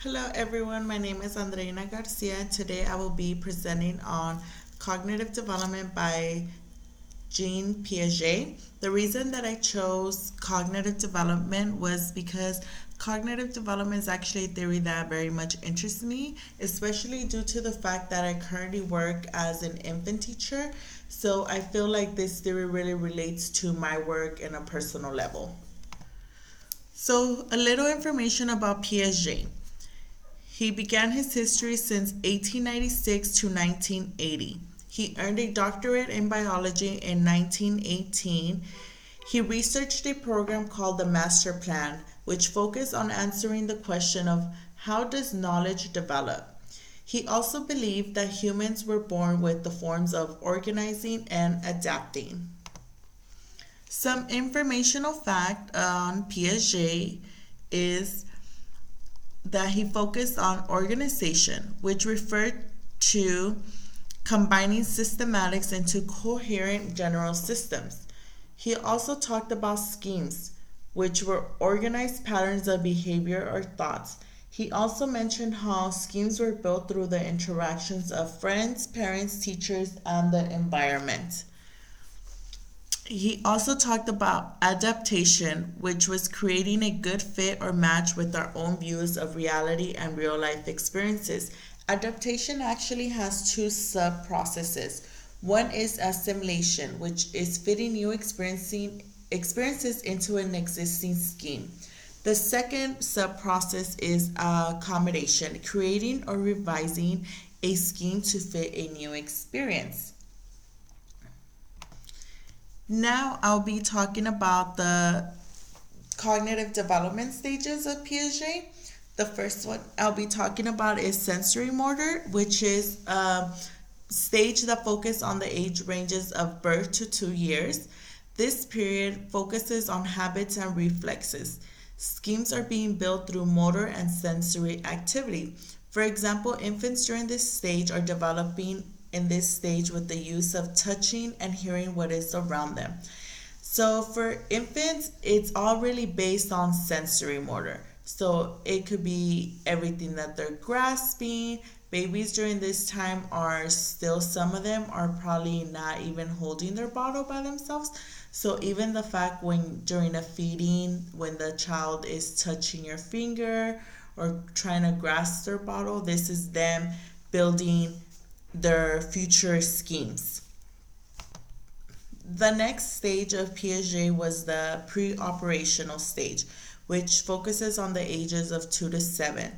Hello everyone, my name is Andreina Garcia. Today I will be presenting on cognitive development by Jean Piaget. The reason that I chose cognitive development was because cognitive development is actually a theory that very much interests me, especially due to the fact that I currently work as an infant teacher. So I feel like this theory really relates to my work in a personal level. So, a little information about Piaget. He began his history since 1896 to 1980. He earned a doctorate in biology in 1918. He researched a program called the Master Plan, which focused on answering the question of how does knowledge develop. He also believed that humans were born with the forms of organizing and adapting. Some informational fact on Piaget is that he focused on organization, which referred to combining systematics into coherent general systems. He also talked about schemes, which were organized patterns of behavior or thoughts. He also mentioned how schemes were built through the interactions of friends, parents, teachers, and the environment. He also talked about adaptation, which was creating a good fit or match with our own views of reality and real life experiences. Adaptation actually has two sub processes. One is assimilation, which is fitting new experiences into an existing scheme. The second sub process is accommodation, creating or revising a scheme to fit a new experience. Now I'll be talking about the cognitive development stages of Piaget. The first one I'll be talking about is sensory motor, which is a stage that focuses on the age ranges of birth to 2 years. This period focuses on habits and reflexes. Schemes are being built through motor and sensory activity. For example, infants during this stage are developing in this stage with the use of touching and hearing what is around them. So for infants, it's all really based on sensory motor. So it could be everything that they're grasping. Babies during this time are still, some of them are probably not even holding their bottle by themselves. So even the fact when during a feeding, when the child is touching your finger or trying to grasp their bottle, this is them building their future schemes. The next stage of Piaget was the pre-operational stage, which focuses on the ages of 2 to 7.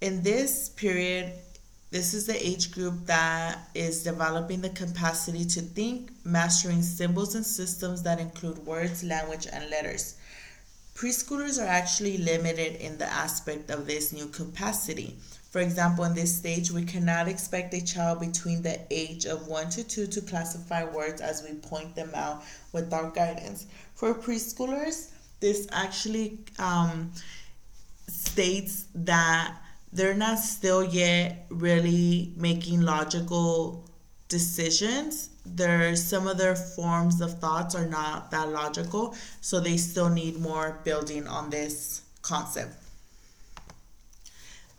In this period, this is the age group that is developing the capacity to think, mastering symbols and systems that include words, language, and letters. Preschoolers are actually limited in the aspect of this new capacity. For example, in this stage, we cannot expect a child between the age of 1 to 2 to classify words as we point them out with our guidance. For preschoolers, this actually states that they're not still yet really making logical decisions. Some of their forms of thoughts are not that logical, so they still need more building on this concept.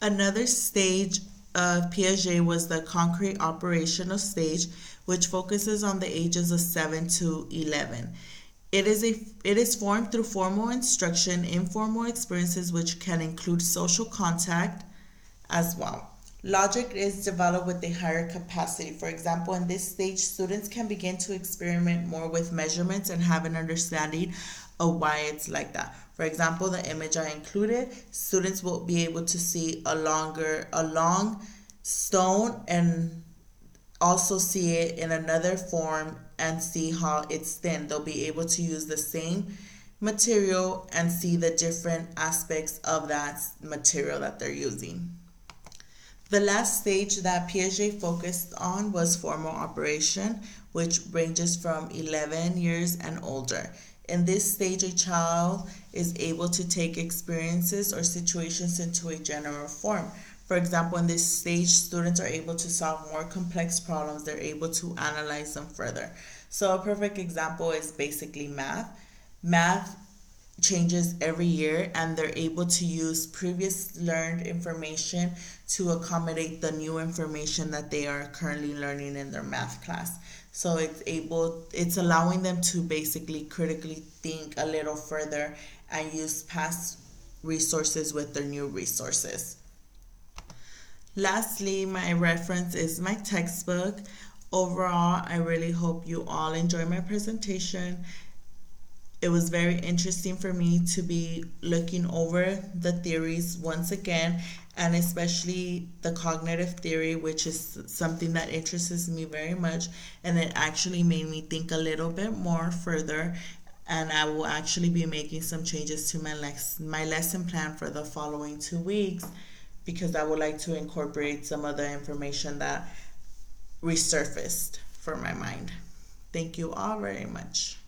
Another stage of Piaget was the concrete operational stage, which focuses on the ages of 7 to 11. It is formed through formal instruction, informal experiences, which can include social contact as well. Logic is developed with a higher capacity. For example, in this stage, students can begin to experiment more with measurements and have an understanding of why it's like that. For example, the image I included, students will be able to see a long stone and also see it in another form and see how it's thin. They'll be able to use the same material and see the different aspects of that material that they're using. The last stage that Piaget focused on was formal operation, which ranges from 11 years and older. In this stage, a child is able to take experiences or situations into a general form. For example, in this stage, students are able to solve more complex problems. They're able to analyze them further. So a perfect example is basically math. Math changes every year, and they're able to use previous learned information to accommodate the new information that they are currently learning in their math class. So it's allowing them to basically critically think a little further and use past resources with their new resources. Lastly, my reference is my textbook. Overall, I really hope you all enjoy my presentation. It was very interesting for me to be looking over the theories once again, and especially the cognitive theory, which is something that interests me very much, and it actually made me think a little bit more further. And I will actually be making some changes to my lesson plan for the following 2 weeks, because I would like to incorporate some of the information that resurfaced for my mind. Thank you all very much.